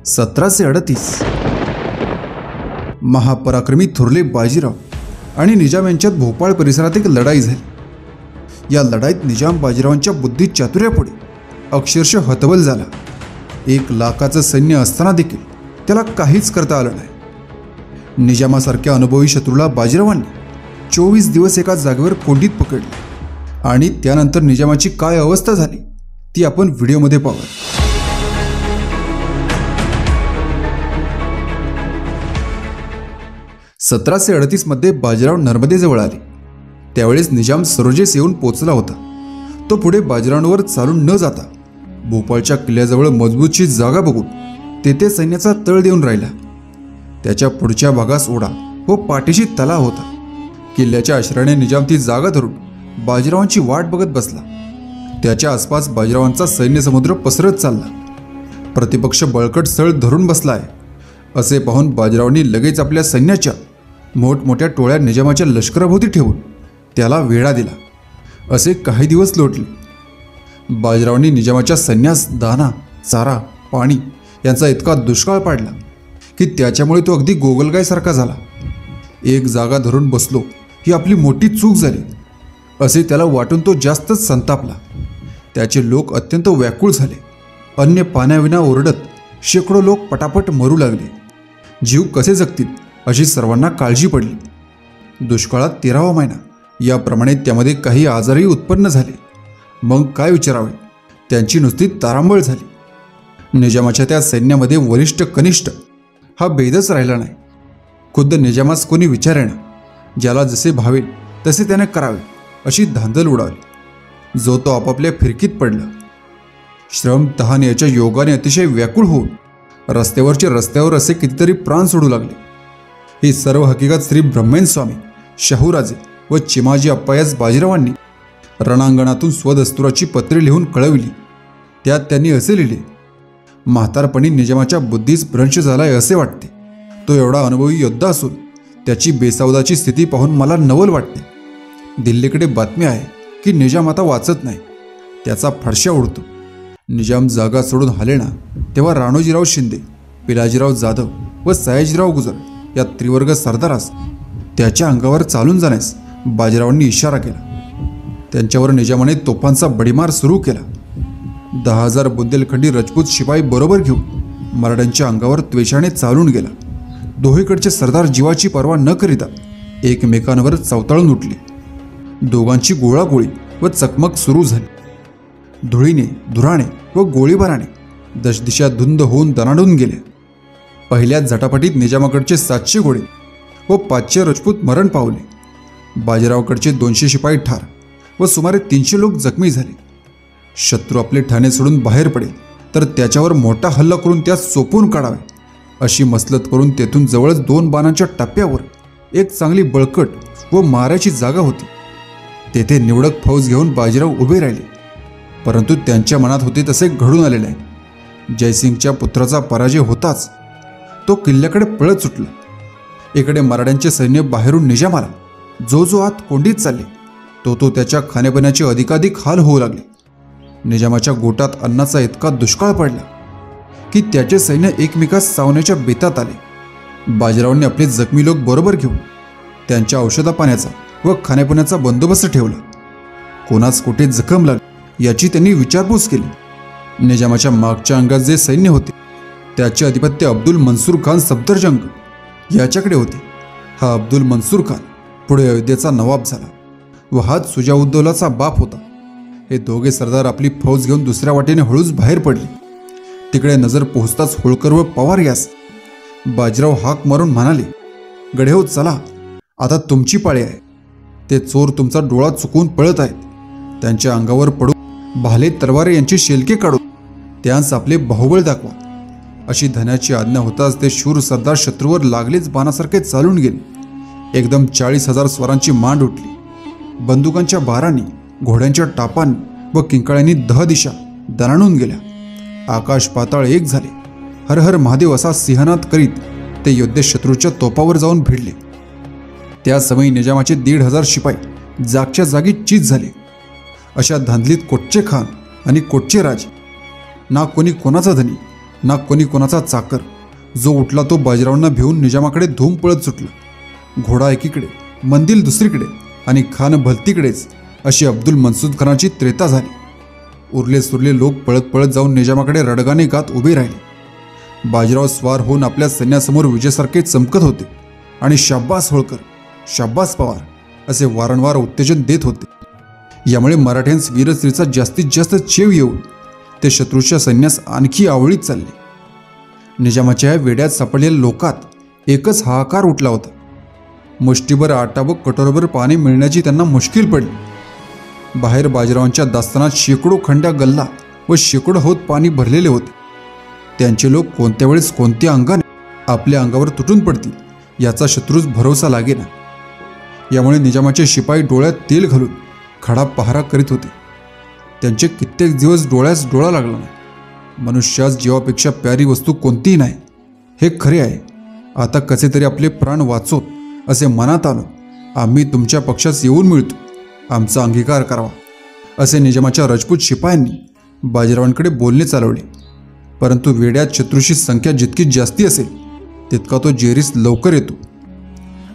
1738 महापराक्रमी थोरले बाजीराव आणि निजाम यांच्यात भोपाळ परिसरात एक लढाई झाली। या लढाईत निजाम बाजीरावांच्या बुद्धी चातुर्यापुढे अक्षरशः हतबल झाला। 1 लाखाचं सैन्य असताना देखील त्याला काहीच करता आलं नाही। निजामासारख्या अनुभवी शत्रूला बाजीरावांनी 24 दिवस एका जागेवर कोंडीत पकडले आणि त्यानंतर निजामाची काय अवस्था झाली ती आपण व्हिडिओमध्ये पाहूया। 1738 मध्ये बाजीराव नर्मदेजवळ आले। त्यावेळेस निजाम सरोजेस येऊन पोचला होता। तो पुढे बाजीरावांवर चालून न जाता भोपाळच्या किल्ल्याजवळ मजबूतशी जागा बघून तेथे सैन्याचा तळ देऊन राहिला। त्याच्या पुढच्या भागास ओढा व पाठीशी तलाव होता। किल्ल्याच्या आश्रयाने निजाम ती जागा धरून बाजीरावांची वाट बघत बसला। त्याच्या आसपास बाजीरावांचा सैन्य समुद्र पसरत चालला। प्रतिपक्ष बळकट स्थळ धरून बसला आहे असे पाहून बाजीरावांनी लगेच आपल्या सैन्याच्या मोठमोठ्या टोळ्या निजामाच्या लष्कराभोवती ठेवून त्याला वेढा दिला। असे काही दिवस लोटले। बाजीरावांनी निजामाच्या सैन्यास दाना, चारा, पाणी यांचा इतका दुष्काळ पाडला की त्याच्यामुळे तो अगदी गोगलगायसारखा झाला। एक जागा धरून बसलो ही आपली मोठी चूक झाली असे त्याला वाटून तो जास्तच संतापला। त्याचे लोक अत्यंत व्याकुळ झाले। अन्य पाण्याविना ओरडत शेकडो लोक पटापट मरू लागले। जीव कसे जगतील अशी सर्वांना काळजी पडली। दुष्काळात 13वा महिना याप्रमाणे त्यामध्ये काही आजारही उत्पन्न झाले। मग काय विचारावे, त्यांची नुसती तारांबळ झाली। निजामाच्या त्या सैन्यामध्ये वरिष्ठ कनिष्ठ हा भेदच राहिला नाही। खुद्द निजामास कोणी विचारेना, ज्याला जसे भावेल तसे त्याने करावे अशी धांदल उडाली। जो तो आपापल्या फिरकीत पडला। श्रम तहान याच्या योगाने अतिशय व्याकुळ होऊन रस्त्यावर असे कितीतरी प्राण सोडू लागले। ही सर्व हकीकत श्री ब्रह्मेंद्र स्वामी, शाहूराजे व चिमाजी अप्पायास बाजीरावांनी रणांगणातून स्वदस्तुराची पत्रे लिहून कळविली। त्यात त्यांनी असे लिहिले, म्हातारपणी निजामाच्या बुद्धीस भ्रंश झालाय असे वाटते। तो एवढा अनुभवी योद्धा असून त्याची बेसावदाची स्थिती पाहून मला नवल वाटते। दिल्लीकडे बातमी आहे की निजाम आता वाचत नाही, त्याचा फडशा उडतो। निजाम जागा सोडून हालेना तेव्हा राणोजीराव शिंदे, पिलाजीराव जाधव व सयाजीराव गुजर या त्रिवर्ग सरदारास त्याच्या अंगावर चालून जाण्यास बाजीरावांनी इशारा केला। त्यांच्यावर निजामाने तोफांचा बडीमार सुरू केला। 10,000 बुंदेलखंडी राजपूत शिपाई बरोबर घेऊन मराठ्यांच्या अंगावर त्वेषाने चालून गेला। दोहीकडचे सरदार जीवाची पर्वा न करिता एकमेकांवर चवताळून उठले। दोघांची गोळागोळी व चकमक सुरू झाली। धुळीने, धुराणे व गोळीबाराने दशदिशा धुंद होऊन दणाणून गेल्या। पहिल्या झटापटीत निजामाकडचे 700 घोडे व 500 राजपूत मरण पावले। बाजीरावकडचे 200 शिपाई ठार व सुमारे 300 लोक जखमी झाले। शत्रू आपले ठाणे सोडून बाहेर पडेल तर त्याच्यावर मोठा हल्ला करून त्यास चोपून काढावे अशी मसलत करून तेथून जवळच 2 बाणांच्या टप्प्यावर एक चांगली बळकट व मारायची जागा होती। तेथे निवडक फौज घेऊन बाजीराव उभे राहिले, परंतु त्यांच्या मनात होते तसे घडून आले नाही। जयसिंगच्या पुत्राचा पराजय होताच तो किल्ल्याकडे पळत सुटला। इकडे मराठ्यांचे सैन्य बाहेरून निजामाला जो आत कोंडीत चालले तो त्याच्या खाण्यापिण्याचे अधिकाधिक हाल होऊ लागले। निजामाच्या गोटात अन्नाचा इतका दुष्काळ पडला की त्याचे सैन्य एकमेकास चावण्याच्या बेतात आले। बाजीरावांनी आपले जखमी लोक बरोबर घेऊन त्यांच्या औषधापाण्याचा व खाण्यापिण्याचा बंदोबस्त ठेवला। कोणाच कुठे जखम लागली याची त्यांनी विचारपूस केली। निजामाच्या मागच्या अंगात जे सैन्य होते त्याचे अधिपत्य अब्दुल मंसूर खान सफदरजंग याच्याकडे होते। हा अब्दुल मंसूर खान पुढे अयोध्येचा नवाब झाला व हाच सुजाउद्दौलाचा बाप होता। हे दोघे सरदार आपली फौज घेऊन दुसऱ्या वाटेने हळूच बाहेर पडले। तिकडे नजर पोहोचताच होळकर व पवार यास बाजीराव हाक मारून म्हणाले, गढेहो चला, आता तुमची पाळी आहे। ते चोर तुमचा डोळा चुकवून पळत आहेत। त्यांच्या अंगावर पडून भाले तलवारे यांची शेलके काढून त्यांस आपले बाहुबळ दाखवा अशी धन्याची आज्ञा होताच ते शूर सरदार शत्रूवर लागलेच बाणासारखे चालून गेले। एकदम 40,000 स्वरांची मांड उठली। बंदुकांच्या बारांनी, घोड्यांच्या टापांनी व किंकाळ्यांनी 10 दिशा दणाणून गेल्या। आकाश पाताळ एक झाले। हर हर महादेव असा सिंहनाद करीत ते योद्धे शत्रूच्या तोपावर जाऊन भिडले। त्या समयी निजामाचे 1,500 शिपाई जागच्या जागी चीज झाले। अशा धांदलीत कोटचे खान आणि कोटचे राजे, ना कोणी कोणाचा धनी ना कोणी कोणाचा चाकर. जो उठला तो बाजीरावांना भिवून निजामाकडे धूम पळत सुटला. घोडा एकीकडे, मंदिर दुसरीकडे आणि खान भलतीकडेच, अशी अब्दुल मनसूद खानाची त्रेता झाली. उरले सुरले लोक पळत पळत जाऊन निजामाकडे रडगाणे गात उभे राहिले. बाजीराव स्वार होऊन आपल्या सैन्यासमोर विजयासारखे चमकत होते आणि शाब्बास होळकर, शाब्बास पवार असे वारंवार उत्तेजन देत होते. यामुळे मराठ्यांस वीरश्रीचा जास्तीत जास्त चेव येऊन ते शत्रूच्या सैन्यास आणखी आवळीत चालले. निजामाच्या या वेड्यात सापडलेल्या लोकात एकच हाहाकार उठला होता. मुष्टीभर आटा व कटोरभर पाणी मिळण्याची त्यांना मुश्किल पडली. बाहेर बाजीरावांच्या दास्तानात शेकडो खंड्या गल्ला व शेकडो होत पाणी भरलेले होते. त्यांचे लोक कोणत्या वेळेस कोणत्या अंगाने आपल्या अंगावर तुटून पडतील याचा शत्रूस भरोसा लागेना. यामुळे निजामाचे शिपाई डोळ्यात तेल घालून खडा पहारा करीत होते. त्यांचे कित्येक दिवस डोळ्यास डोळा लागला नाही. मनुष्यास जीवापेक्षा प्यारी वस्तू कोणतीही नाही हे खरे आहे. आता कसे तरी आपले प्राण वाचोत असे मनात आलो. आम्ही तुमच्या पक्षास येऊन मिळतो, आमचा अंगीकार करावा, असे निजामाच्या राजपूत शिपायांनी बाजीरावांकडे बोलणे चालवले. परंतु वेड्यात शत्रूची संख्या जितकी जास्ती असेल तितका तो जेरीस लवकर येतो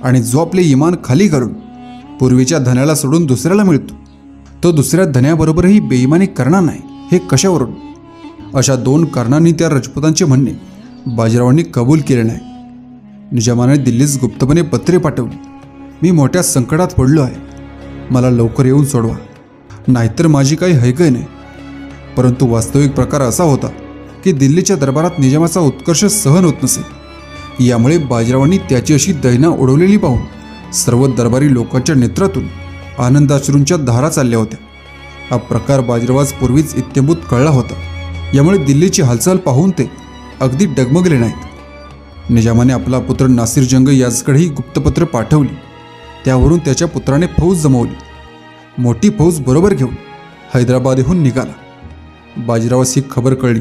आणि जो आपले इमान खाली घालून पूर्वीच्या धन्याला सोडून दुसऱ्याला मिळतो तो दुसऱ्या धन्याबरोबरही बेईमानी करणार नाही. हे कशावरून? अशा दोन कारणांनी त्या राजपुतांचे म्हणणे बाजीरावांनी कबूल केले नाही. निजामाने दिल्लीस गुप्तपणे पत्रे पाठवली. मी मोठ्या संकटात पडलो आहे, मला लवकर येऊन सोडवा, नाहीतर माझी काही हैगय नाही. परंतु वास्तविक प्रकार असा होता की दिल्लीच्या दरबारात निजामाचा उत्कर्ष सहन होत नसे. यामुळे बाजीरावांनी त्याची अशी दैना उडवलेली पाहून सर्व दरबारी लोकांच्या नेत्रातून आनंदाश्रूंच्या धारा चालल्या होत्या. हा प्रकार बाजीरावास पूर्वीच इत्यंभूत कळला होता. यामुळे दिल्लीची हालचाल पाहून ते अगदी डगमगले नाहीत. निजामाने आपला पुत्र नासिर जंग याचकडेही गुप्तपत्र पाठवली. त्यावरून त्याच्या पुत्राने फौज जमवली. मोठी फौज बरोबर घेऊन हैदराबादहून निघाला. बाजीरावास ही खबर कळली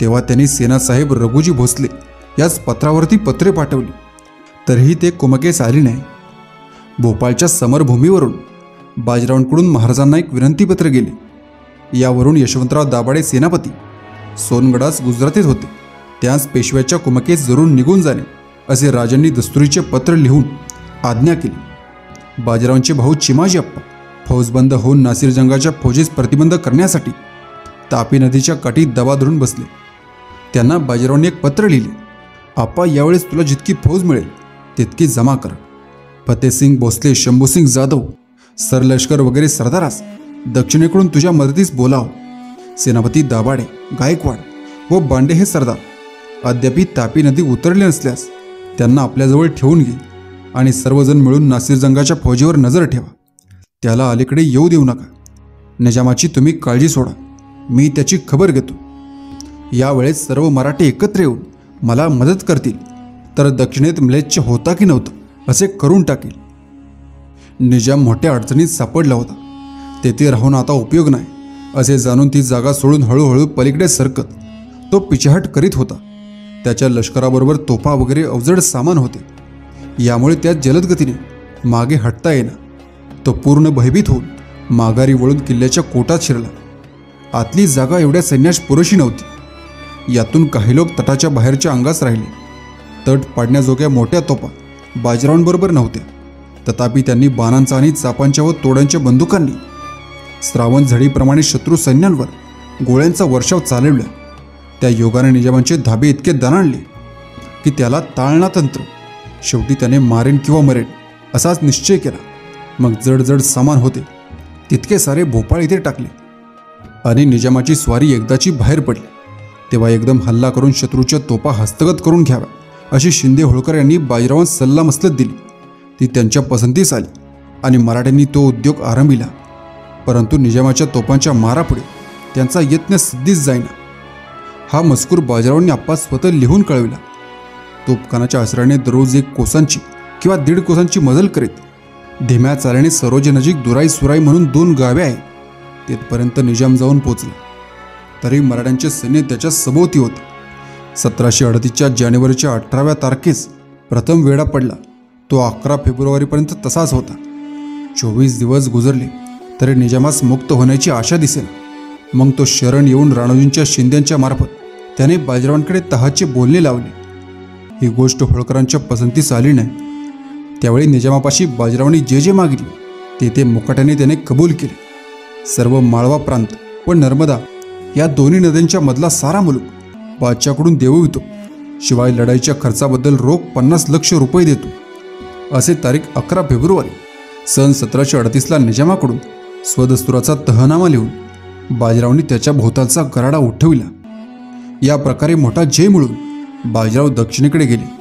तेव्हा त्यांनी सेनासाहेब रघुजी भोसले याच पत्रावरती पत्रे पाठवली. तरीही ते कुमकेस आली नाही. भोपाळच्या समरभूमीवरून बाजीरावांकडून महाराजांना एक विनंतीपत्र गेले. यावरून यशवंतराव दाभाडे सेनापती सोनगडास गुजरातीत होते. त्याच पेशव्याच्या कुमकेस जरूर निघून जाणे असे राजांनी दस्तुरीचे पत्र लिहून आज्ञा केली. बाजीरावांचे भाऊ चिमाजी अप्पा फौजबंद होऊन नासिर जंगाच्या फौजेस प्रतिबंध करण्यासाठी तापी नदीच्या काठी दबा धरून बसले. त्यांना बाजीरावांनी एक पत्र लिहिले. आप्पा, यावेळेस तुला जितकी फौज मिळेल तितकी जमा कर. फतेसिंग भोसले, शंभूसिंग जाधव, सरलष्कर वगैरे सरदारास दक्षिणेकडून तुझ्या मदतीस बोलाव. सेनापती दाभाडे, गायकवाड व बांडे हे सरदार अद्यापी तापी नदी उतरले नसल्यास त्यांना आपल्याजवळ ठेवून घे आणि सर्वजण मिळून नासिर जंगाच्या फौजेवर नजर ठेवा. त्याला अलीकडे येऊ देऊ नका. निजामाची तुम्ही काळजी सोडा, मी त्याची खबर घेतो. यावेळेस सर्व मराठे एकत्र येऊन मला मदत करतील तर दक्षिणेत म्लेच्छ होता की नव्हता असे करून टाकील. निजाम मोठ्या अडचणीत सापडला होता. तेथे राहून आता उपयोग नाही असे जाणून ती जागा सोडून हळूहळू पलीकडे सरकत तो पिछाहट करीत होता. त्याच्या लष्कराबरोबर तोफा वगैरे अवजड सामान होते. यामुळे त्या जलद गतीने मागे हटता येईना. तो पूर्ण भयभीत होऊन माघारी वळून किल्ल्याच्या कोटात शिरला. आतली जागा एवढ्या सैन्यास पुरेशी नव्हती. यातून काही लोक तटाच्या बाहेरच्या अंगास राहिले. तट पाडण्याजोग्या मोठ्या तोफा बाजीरावांबरोबर नव्हत्या. तथापि त्यांनी बाणांचा आणि चापांच्या व तोड्यांच्या बंदुकांनी श्रावण झडीप्रमाणे शत्रू सैन्यांवर गोळ्यांचा वर्षाव चालवला. त्या योगाने निजामांचे धाबे इतके दणाणले की त्याला ताळणा तंत्र. शेवटी त्याने मारेन किंवा मरेन असाच निश्चय केला. मग जड सामान होते तितके सारे भोपाळ इथे टाकले आणि निजामाची स्वारी एकदाची बाहेर पडली. तेव्हा एकदम हल्ला करून शत्रूच्या तोफा हस्तगत करून घ्याव्या अशी शिंदे होळकर यांनी बाजीरावांस सल्लामसलत दिली. ती त्यांच्या पसंतीस आली आणि मराठ्यांनी तो उद्योग आरंभिला. परंतु निजामाच्या तोफांच्या मारापुढे त्यांचा यत्न सिद्धीस जाईना. हा मजकूर बाजीरावांनी आप्पा स्वतः लिहून कळविला. तोफखानाच्या आसऱ्याने दररोज 1 कोसांची किंवा 1.5 कोसांची मजल करीत धीम्या चाल्याने सरोजेनजीक दुराई सुराई म्हणून 2 गावे आहेत तिथपर्यंत निजाम जाऊन पोचला. तरी मराठ्यांचे सैन्य त्याच्या सभोवती होते. 1738च्या जानेवारीच्या 18व्या तारखेस प्रथम वेढा पडला. तो 11 फेब्रुवारीपर्यंत तसाच होता. 24 दिवस गुजरले तरी निजामास मुक्त होण्याची आशा दिसेना. मग तो शरण येऊन राणोजींच्या शिंद्यांच्या मार्फत त्याने बाजीरावांकडे तहाचे बोलणे लावले. ही गोष्ट होळकरांच्या पसंतीस आली नाही. त्यावेळी निजामापाशी बाजीरावांनी जे जे मागितले ते मुकाट्याने त्याने कबूल केले. सर्व माळवा प्रांत व नर्मदा या दोन्ही नद्यांच्या मधला सारा मुलूक बादशाहकडून देववितो. शिवाय लढाईच्या खर्चाबद्दल रोख 50 लाख रुपये देतो. असे तारीख 11 फेब्रुवारी सन 1738ला निजामाकडून स्वदस्तुराचा तहनामा लिहून बाजीरावांनी त्याच्या भोवतालचा गराडा उठविला. या प्रकारे मोठा जय मिळून बाजीराव दक्षिणेकडे गेले.